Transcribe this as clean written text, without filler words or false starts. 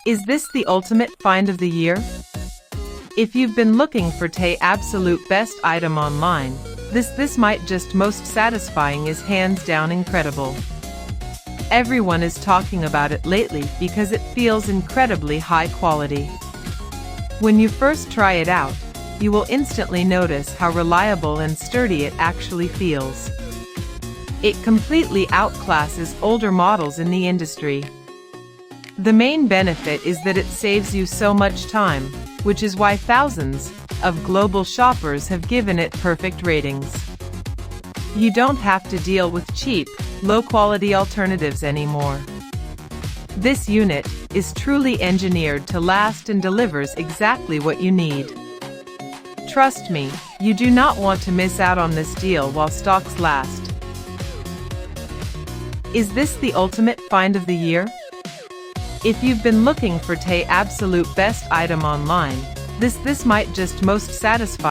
Is this the ultimate find of the year? If you've been looking for the absolute best item online, this might just most satisfying is hands down incredible. Everyone is talking about it lately because it feels incredibly high quality. When you first try it out, you will instantly notice how reliable and sturdy it actually feels. It completely outclasses older models in the industry. The main benefit is that it saves you so much time, which is why thousands of global shoppers have given it perfect ratings. You don't have to deal with cheap, low-quality alternatives anymore. This unit is truly engineered to last and delivers exactly what you need. Trust me, you do not want to miss out on this deal while stocks last. Is this the ultimate find of the year? If you've been looking for the absolute best item online, this might just most satisfy